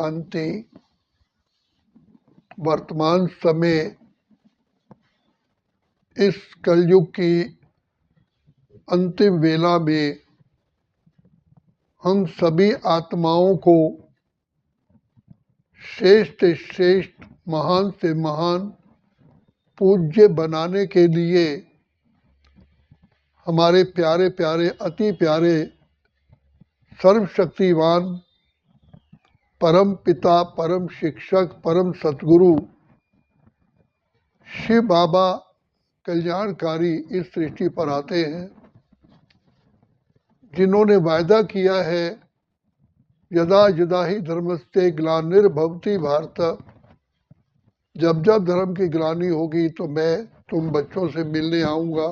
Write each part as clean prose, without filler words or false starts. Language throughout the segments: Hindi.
शांति। वर्तमान समय इस कलयुग की अंतिम वेला में हम सभी आत्माओं को श्रेष्ठ से श्रेष्ठ, महान से महान, पूज्य बनाने के लिए हमारे प्यारे प्यारे, अति प्यारे, सर्वशक्तिवान परम पिता, परम शिक्षक, परम सतगुरु शिव बाबा कल्याणकारी इस सृष्टि पर आते हैं, जिन्होंने वायदा किया है यदा यदा ही धर्मस्ते ग्लानिर्भवति भारत, जब जब धर्म की ग्लानि होगी तो मैं तुम बच्चों से मिलने आऊंगा।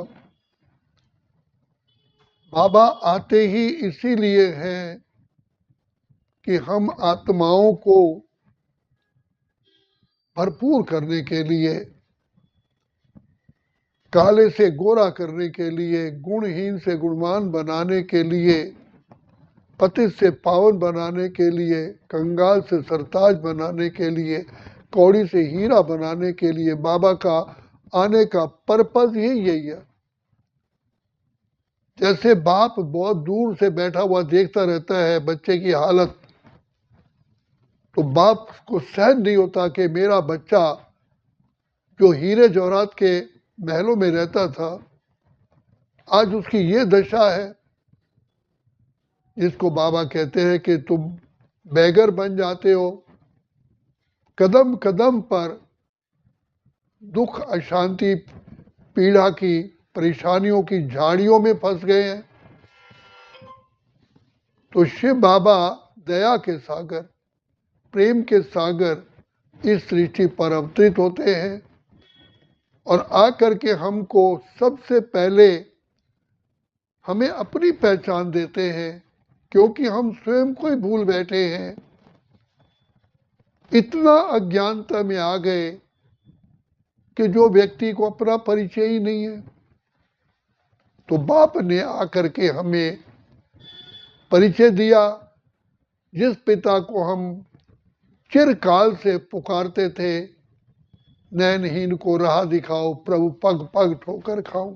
बाबा आते ही इसीलिए हैं कि हम आत्माओं को भरपूर करने के लिए, काले से गोरा करने के लिए, गुणहीन से गुणवान बनाने के लिए, पतित से पावन बनाने के लिए, कंगाल से सरताज बनाने के लिए, कौड़ी से हीरा बनाने के लिए बाबा का आने का पर्पज ही यही है। जैसे बाप बहुत दूर से बैठा हुआ देखता रहता है बच्चे की हालत, तो बाप को सहन नहीं होता कि मेरा बच्चा जो हीरे जवाहरात के महलों में रहता था, आज उसकी ये दशा है, जिसको बाबा कहते हैं कि तुम बेगर बन जाते हो, कदम कदम पर दुख, अशांति, पीड़ा की, परेशानियों की झाड़ियों में फंस गए हैं। तो शिव बाबा दया के सागर, प्रेम के सागर इस सृष्टि पर अवतरित होते हैं और आकर के हमको सबसे पहले हमें अपनी पहचान देते हैं, क्योंकि हम स्वयं को ही भूल बैठे हैं। इतना अज्ञानता में आ गए कि जो व्यक्ति को अपना परिचय ही नहीं है। तो बाप ने आकर के हमें परिचय दिया, जिस पिता को हम चिरकाल से पुकारते थे, नैनहीन को राह दिखाओ प्रभु, पग पग ठोकर खाओ।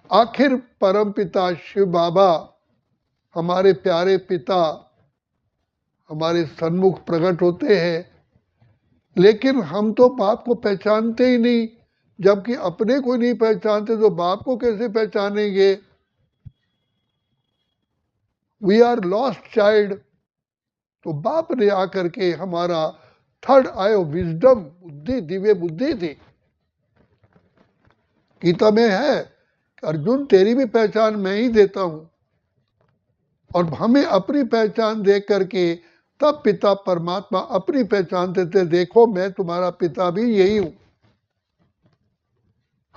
आखिर परम पिता शिव बाबा हमारे प्यारे पिता हमारे सन्मुख प्रकट होते हैं, लेकिन हम तो बाप को पहचानते ही नहीं। जबकि अपने को नहीं पहचानते तो बाप को कैसे पहचानेंगे? We are lost child. तो बाप ने आकर के हमारा थर्ड आई ऑफ विजडम, बुद्धि, दिव्य बुद्धि थी। गीता में है, अर्जुन तेरी भी पहचान मैं ही देता हूं। और हमें अपनी पहचान देख करके तब पिता परमात्मा अपनी पहचान देते, देखो मैं तुम्हारा पिता भी यही हूं।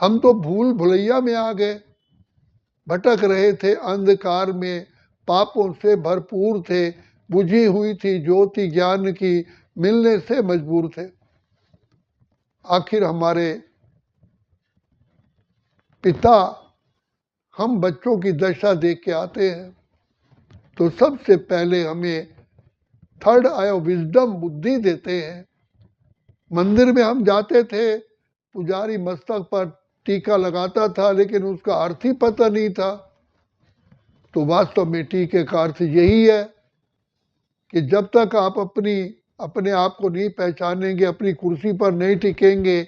हम तो भूल भुलैया में आ गए, भटक रहे थे अंधकार में, पापों से भरपूर थे, बुझी हुई थी ज्योति ज्ञान की, मिलने से मजबूर थे। आखिर हमारे पिता हम बच्चों की दशा देख के आते हैं, तो सबसे पहले हमें थर्ड आई ऑफ विजडम, बुद्धि देते हैं। मंदिर में हम जाते थे, पुजारी मस्तक पर टीका लगाता था, लेकिन उसका अर्थ ही पता नहीं था। तो वास्तव में टीके का अर्थ यही है कि जब तक आप अपने आप को नहीं पहचानेंगे, अपनी कुर्सी पर नहीं टिकेंगे,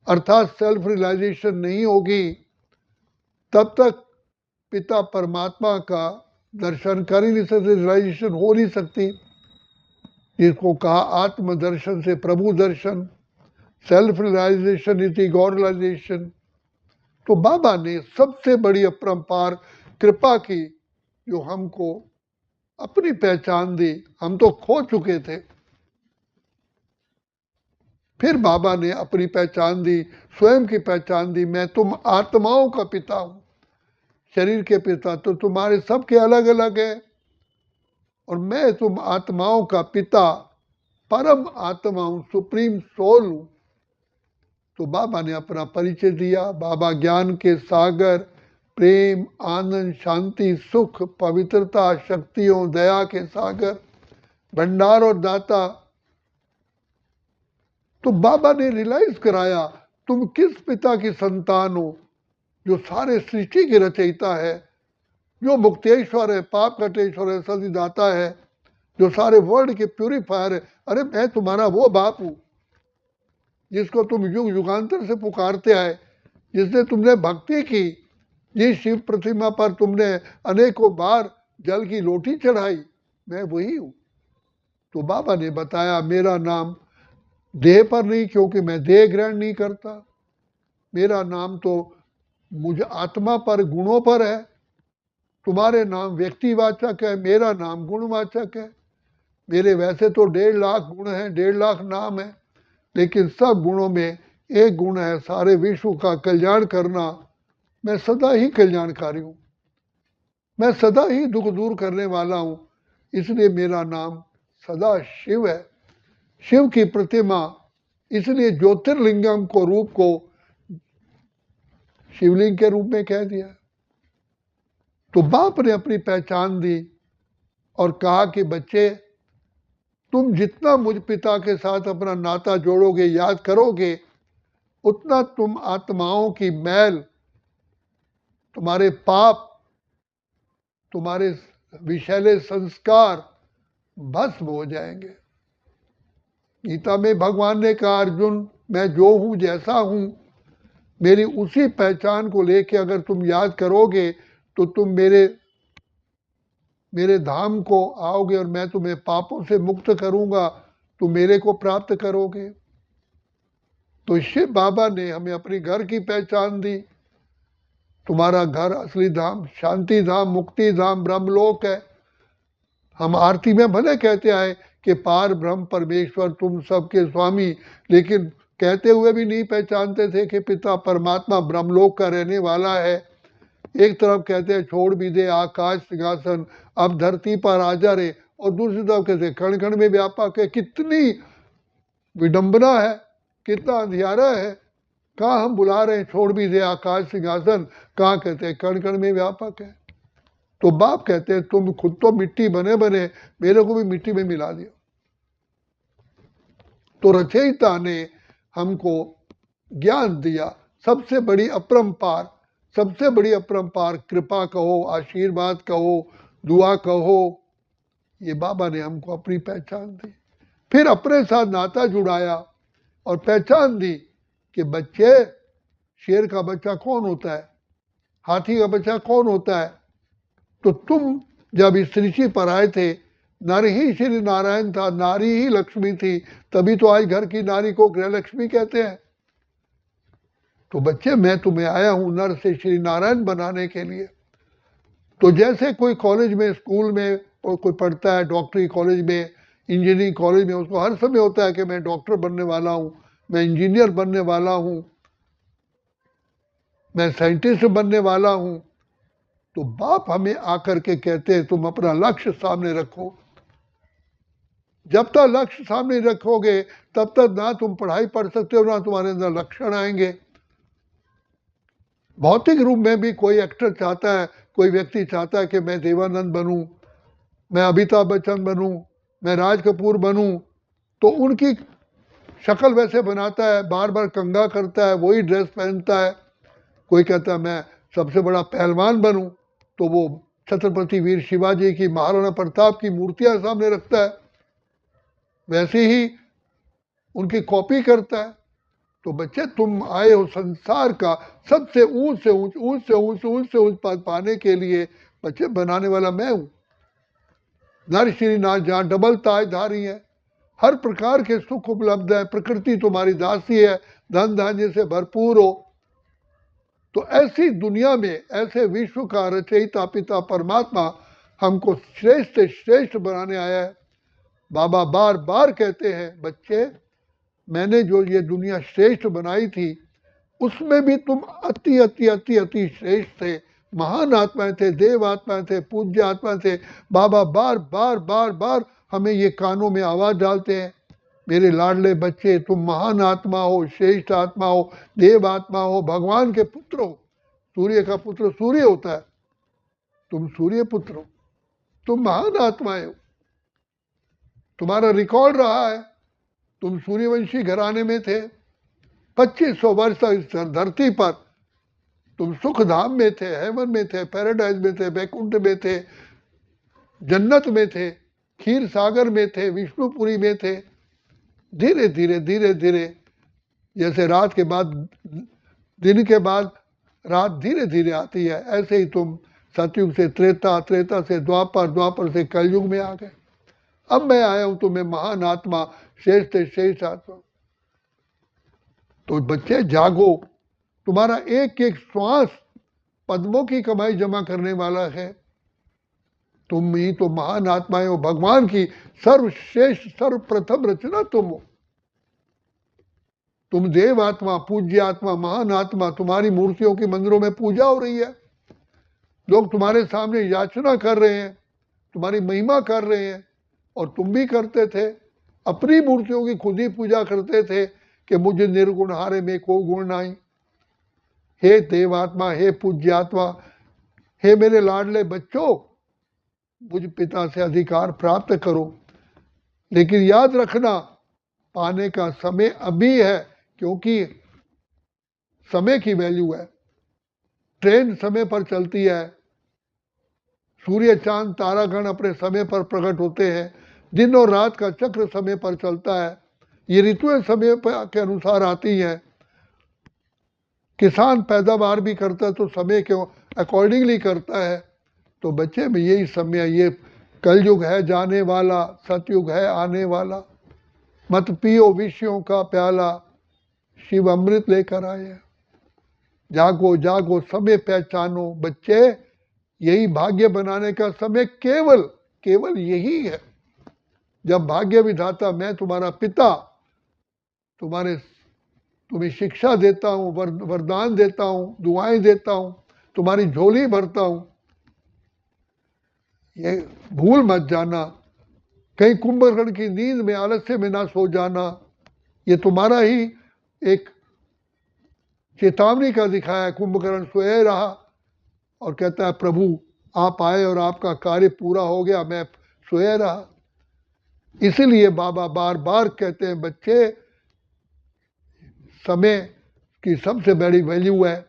अर्थात सेल्फ रियलाइजेशन नहीं होगी, तब तक पिता परमात्मा का दर्शन कर ही नहीं सकते, रियलाइजेशन हो नहीं सकती। जिसको कहा आत्मदर्शन से प्रभु दर्शन, self realization is the God realization. तो बाबा ने सबसे बड़ी अपरंपार कृपा की, जो हमको अपनी पहचान दी। हम तो खो चुके थे, फिर बाबा ने अपनी पहचान दी, स्वयं की पहचान दी। मैं तुम आत्माओं का पिता हूं, शरीर के पिता तो तुम्हारे सबके अलग अलग है, और मैं तुम आत्माओं का पिता, परम आत्मा हूं, सुप्रीम सोल हूं। तो बाबा ने अपना परिचय दिया। बाबा ज्ञान के सागर, प्रेम, आनंद, शांति, सुख, पवित्रता, शक्तियों, दया के सागर, भंडार और दाता। तो बाबा ने रियलाइज कराया तुम किस पिता की संतान हो, जो सारे सृष्टि के रचयिता है, जो मुक्तेश्वर है, पाप कटेश्वर है, सतीदाता है, जो सारे वर्ल्ड के प्यूरिफायर है। अरे मैं तुम्हारा वो बाप हूं जिसको तुम युग युगांतर से पुकारते आए, जिसने तुमने भक्ति की, जिस शिव प्रतिमा पर तुमने अनेकों बार जल की लोटी चढ़ाई, मैं वही हूं। तो बाबा ने बताया मेरा नाम देह पर नहीं, क्योंकि मैं देह ग्रहण नहीं करता। मेरा नाम तो मुझे आत्मा पर, गुणों पर है। तुम्हारे नाम व्यक्तिवाचक है, मेरा नाम गुणवाचक है। मेरे वैसे तो 1.5 लाख गुण हैं, 1.5 लाख नाम है, लेकिन सब गुणों में एक गुण है सारे विश्व का कल्याण करना। मैं सदा ही कल्याणकारी हूं, मैं सदा ही दुख दूर करने वाला हूं, इसलिए मेरा नाम सदा शिव है। शिव की प्रतिमा, इसलिए ज्योतिर्लिंगम को रूप को शिवलिंग के रूप में कह दिया। तो बाप ने अपनी पहचान दी और कहा कि बच्चे, तुम जितना मुझ पिता के साथ अपना नाता जोड़ोगे, याद करोगे, उतना तुम आत्माओं की मैल, तुम्हारे पाप, तुम्हारे विषैले संस्कार भस्म हो जाएंगे। गीता में भगवान ने कहा, अर्जुन मैं जो हूं, जैसा हूं, मेरी उसी पहचान को लेके अगर तुम याद करोगे तो तुम मेरे धाम को आओगे और मैं तुम्हें पापों से मुक्त करूंगा, तुम मेरे को प्राप्त करोगे। तो शिव बाबा ने हमें अपनी घर की पहचान दी। तुम्हारा घर असली धाम, शांति धाम, मुक्ति धाम, ब्रह्मलोक है। हम आरती में भले कहते आए कि पार ब्रह्म परमेश्वर तुम सबके स्वामी, लेकिन कहते हुए भी नहीं पहचानते थे कि पिता परमात्मा ब्रह्मलोक का रहने वाला है। एक तरफ कहते हैं छोड़ भी दे आकाश सिंहासन, अब धरती पर आ जा रे, और दूसरी तरफ कहते हैं कण कण में व्यापक है। कितनी विडंबना है, कितना अंधियारा है। कहाँ हम बुला रहे हैं छोड़ भी दे आकाश सिंहासन, कहाँ कहते हैं कण कण में व्यापक है। तो बाप कहते हैं तुम खुद तो मिट्टी बने बने मेरे को भी मिट्टी में मिला दिया। तो रचयिता ने हमको ज्ञान दिया, सबसे बड़ी अपरंपार, सबसे बड़ी अपरंपार कृपा कहो, आशीर्वाद कहो, दुआ कहो, ये बाबा ने हमको अपनी पहचान दी। फिर अपने साथ नाता जुड़ाया और पहचान दी कि बच्चे, शेर का बच्चा कौन होता है, हाथी का बच्चा कौन होता है। तो तुम जब इस सृष्टि पर आए थे, नर ही श्री नारायण था, नारी ही लक्ष्मी थी, तभी तो आज घर की नारी को गृह लक्ष्मी कहते हैं। तो बच्चे मैं तुम्हें आया हूं नर से श्री नारायण बनाने के लिए। तो जैसे कोई कॉलेज में, स्कूल में और कोई पढ़ता है, डॉक्टरी कॉलेज में, इंजीनियरिंग कॉलेज में, उसको हर समय होता है कि मैं डॉक्टर बनने वाला हूं, मैं इंजीनियर बनने वाला हूं, मैं साइंटिस्ट बनने वाला हूं। तो बाप हमें आकर के कहते हैं तुम अपना लक्ष्य सामने रखो। जब तक लक्ष्य सामने रखोगे तब तक ना तुम पढ़ाई पढ़ सकते हो, ना तुम्हारे अंदर लक्षण आएंगे। भौतिक रूप में भी कोई एक्टर चाहता है, कोई व्यक्ति चाहता है कि मैं देवानंद बनूं, मैं अमिताभ बच्चन बनूं, मैं राज कपूर बनूं, तो उनकी शक्ल वैसे बनाता है, बार बार कंघा करता है, वही ड्रेस पहनता है। कोई कहता है मैं सबसे बड़ा पहलवान बनूं, तो वो छत्रपति वीर शिवाजी की, महाराणा प्रताप की मूर्तियां सामने रखता है, वैसे ही उनकी कॉपी करता है। तो बच्चे तुम आए हो संसार का सबसे ऊंच से ऊंच, ऊंच से ऊंच, ऊंच से ऊंच पद पाने के लिए। बच्चे बनाने वाला मैं हूं। नर श्री नाथ जहां डबल ताजधारी है, हर प्रकार के सुख उपलब्ध है, प्रकृति तुम्हारी दासी है, धन धान्य से भरपूर हो। तो ऐसी दुनिया में, ऐसे विश्व का रचयिता पिता परमात्मा हमको श्रेष्ठ से श्रेष्ठ बनाने आया है। बाबा बार बार कहते हैं बच्चे, मैंने जो ये दुनिया श्रेष्ठ बनाई थी उसमें भी तुम अति अति अति अति श्रेष्ठ थे, महान आत्माएं थे, देव आत्माएं थे, पूज्य आत्माएं थे। बाबा बार बार बार बार हमें ये कानों में आवाज डालते हैं, मेरे लाडले बच्चे तुम महान आत्मा हो, श्रेष्ठ आत्मा हो, देव आत्मा हो, भगवान के पुत्र हो। सूर्य का पुत्र सूर्य होता है, तुम सूर्य पुत्र हो, तुम महान आत्माएं हो। तुम्हारा रिकॉर्ड रहा है, तुम सूर्यवंशी घराने में थे, 2500 वर्ष तक इस धरती पर तुम सुख धाम में थे, हेवन में थे, पैराडाइज में थे, बैकुंठ में थे, जन्नत में थे, खीर सागर में थे, विष्णुपुरी में थे। धीरे धीरे धीरे धीरे जैसे रात के बाद दिन के बाद रात धीरे धीरे आती है, ऐसे ही तुम सतयुग से त्रेता, त्रेता से द्वापर, द्वापर से कलयुग में आ गए। अब मैं आया हूं तुम्हें महान आत्मा, श्रेष्ठ श्रेष्ठ आत्मा। तो बच्चे जागो, तुम्हारा एक एक श्वास पद्मों की कमाई जमा करने वाला है। तुम ही तो महान आत्माएं हो, भगवान की सर्वश्रेष्ठ सर्वप्रथम रचना तुम हो। तुम देव आत्मा, पूज्य आत्मा, महान आत्मा, तुम्हारी मूर्तियों की मंदिरों में पूजा हो रही है, लोग तुम्हारे सामने याचना कर रहे हैं, तुम्हारी महिमा कर रहे हैं। और तुम भी करते थे, अपनी मूर्तियों की खुद ही पूजा करते थे कि मुझे निर्गुण हारे में को गुण नहीं। हे देवात्मा, हे पूज्य आत्मा, हे मेरे लाडले बच्चों, मुझ पिता से अधिकार प्राप्त करो। लेकिन याद रखना, पाने का समय अभी है, क्योंकि समय की वैल्यू है। ट्रेन समय पर चलती है, सूर्य चांद तारागण अपने समय पर प्रकट होते हैं, दिन और रात का चक्र समय पर चलता है, ये ऋतुएं समय के अनुसार आती हैं। किसान पैदावार भी करता है तो समय के अकॉर्डिंगली करता है। तो बच्चे में यही समय, ये कलयुग है जाने वाला, सतयुग है आने वाला। मत पियो विषयों का प्याला, शिव अमृत लेकर आए। जागो जागो, समय पहचानो। बच्चे, यही भाग्य बनाने का समय केवल केवल यही है, जब भाग्य विधाता मैं तुम्हारा पिता तुम्हें शिक्षा देता हूं, वरदान देता हूं, दुआएं देता हूं, तुम्हारी झोली भरता हूं। ये भूल मत जाना, कहीं कुंभकर्ण की नींद में आलस्य में ना सो जाना। ये तुम्हारा ही एक चेतावनी का दिखाया है। कुंभकर्ण सोए रहा और कहता है प्रभु आप आए और आपका कार्य पूरा हो गया, मैं सोया रहा। इसीलिए बाबा बार बार कहते हैं, बच्चे समय की सबसे बड़ी वैल्यू है,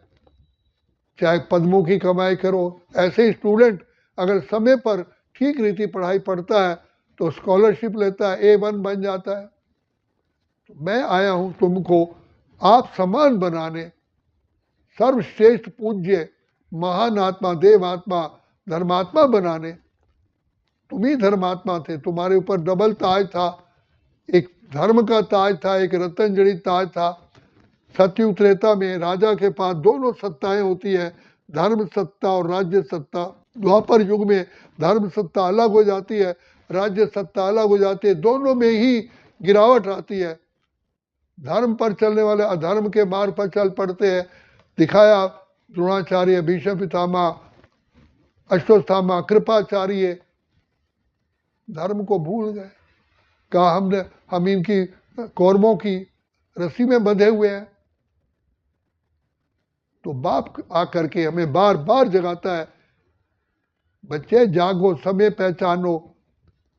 चाहे पद्मों की कमाई करो। ऐसे ही स्टूडेंट अगर समय पर ठीक रीति पढ़ाई पढ़ता है तो स्कॉलरशिप लेता है, A1 बन जाता है। तो मैं आया हूं तुमको आप समान बनाने, सर्वश्रेष्ठ पूज्य महान आत्मा, देव आत्मा, धर्मात्मा बनाने। तुम ही धर्मात्मा थे, तुम्हारे ऊपर डबल ताज था, एक धर्म का ताज था, एक रतन जड़ित ताज था। सतयुग त्रेता में राजा के पास दोनों सत्ताएं होती है, धर्म सत्ता और राज्य सत्ता। द्वापर युग में धर्म सत्ता अलग हो जाती है, राज्य सत्ता अलग हो जाती है, दोनों में ही गिरावट आती है। धर्म पर चलने वाले अधर्म के मार्ग पर चल पड़ते हैं। दिखाया द्रोणाचार्य, भीष्म पितामह, अश्वत्थामा, कृपाचार्य धर्म को भूल गए। कहा हम इनकी कौरवों की रस्सी में बंधे हुए हैं। तो बाप आकर के हमें बार बार जगाता है, बच्चे जागो, समय पहचानो,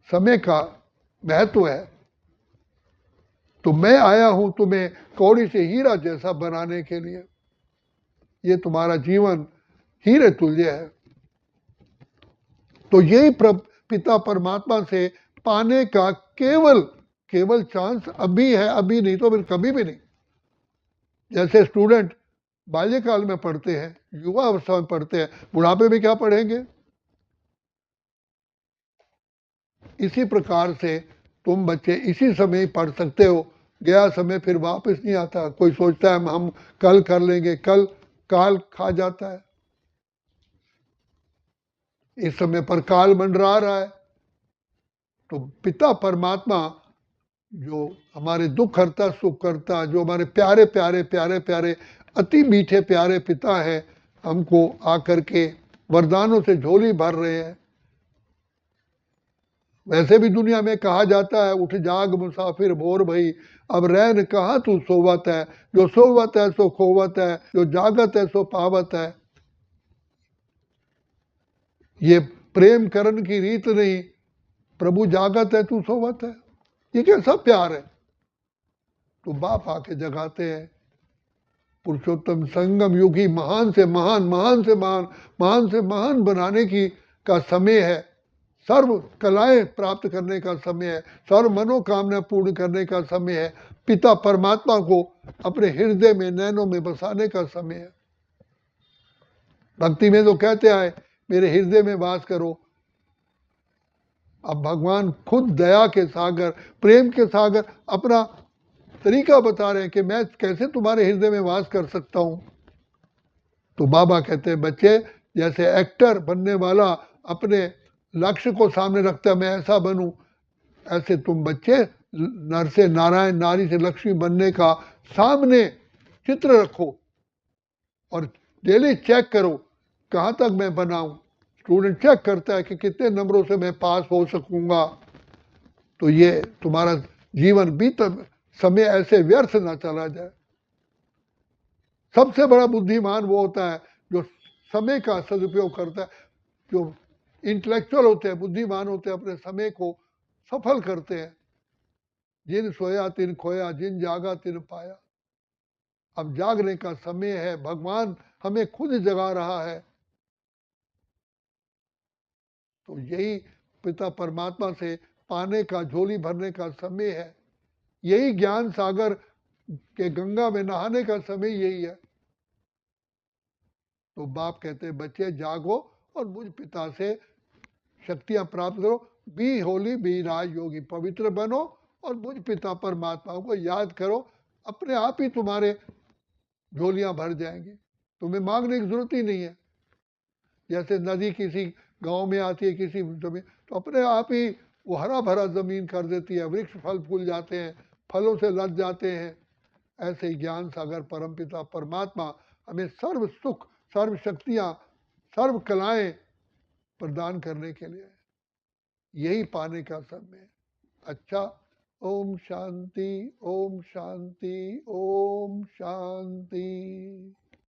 समय का महत्व है। तो मैं आया हूं तुम्हें कौड़ी से हीरा जैसा बनाने के लिए। ये तुम्हारा जीवन हीरे तुल्य है। तो यही पिता परमात्मा से पाने का केवल चांस अभी है, अभी नहीं तो फिर कभी भी नहीं। जैसे स्टूडेंट बाल्यकाल में पढ़ते हैं, युवा अवस्था में पढ़ते हैं, बुढ़ापे में क्या पढ़ेंगे? इसी प्रकार से तुम बच्चे इसी समय पढ़ सकते हो, गया समय फिर वापस नहीं आता। कोई सोचता है हम कल कर लेंगे, कल काल खा जाता है। इस समय पर काल मंडरा रहा है। तो पिता परमात्मा जो हमारे दुख करता, सुख करता, जो हमारे प्यारे प्यारे प्यारे प्यारे अति मीठे प्यारे पिता है, हमको आकर के वरदानों से झोली भर रहे हैं। वैसे भी दुनिया में कहा जाता है, उठ जाग मुसाफिर भोर भई, अब रैन कहाँ तू सोवत है, जो सोवत है सो खोवत है, जो जागत है सो पावत है। ये प्रेम करण की रीत नहीं, प्रभु जागत है तू सोवत है, ये कैसा प्यार है। तो बाप आके जगाते हैं। पुरुषोत्तम संगम युग ही महान से महान, महान से महान, महान से महान बनाने की का समय है। सर्व कलाएं प्राप्त करने का समय है, सर्व मनोकामना पूर्ण करने का समय है, पिता परमात्मा को अपने हृदय में, नैनों में बसाने का समय है। भक्ति में तो कहते आए मेरे हृदय में वास करो। अब भगवान खुद दया के सागर, प्रेम के सागर अपना तरीका बता रहे हैं कि मैं कैसे तुम्हारे हृदय में वास कर सकता हूं। तो बाबा कहते हैं बच्चे, जैसे एक्टर बनने वाला अपने लक्ष्य को सामने रखता है, मैं ऐसा बनूं, ऐसे तुम बच्चे नर से नारायण, नारी से लक्ष्मी बनने का सामने चित्र रखो और डेली चेक करो कहाँ तक मैं बनाऊं। स्टूडेंट चेक करता है कि कितने नंबरों से मैं पास हो सकूंगा। तो ये तुम्हारा जीवन बीत समय ऐसे व्यर्थ ना चला जाए। सबसे बड़ा बुद्धिमान वो होता है जो समय का सदुपयोग करता है। जो इंटेलेक्चुअल होते हैं, बुद्धिमान होते हैं, अपने समय को सफल करते हैं। जिन सोया तिन खोया, जिन जागा तिन पाया। अब जागने का समय है, भगवान हमें खुद जगा रहा है। तो यही पिता परमात्मा से पाने का, झोली भरने का समय है। यही ज्ञान सागर के गंगा में नहाने का समय यही है। तो बाप कहते हैं बच्चे जागो और मुझ पिता से शक्तियां प्राप्त करो। बी होली, बी राज योगी, पवित्र बनो और मुझ पिता परमात्मा को याद करो। अपने आप ही तुम्हारे झोलियां भर जाएंगी, तुम्हें मांगने की जरूरत ही नहीं है। जैसे नदी किसी गांव में आती है, किसी जमीन, तो अपने आप ही वो हरा भरा जमीन कर देती है, वृक्ष फल फूल जाते हैं, फलों से लद जाते हैं। ऐसे ही ज्ञान सागर परमपिता परमात्मा हमें सर्व सुख, सर्व शक्तियां, सर्व कलाएं प्रदान करने के लिए, यही पाने का समय है। अच्छा, ओम शांति, ओम शांति, ओम शांति।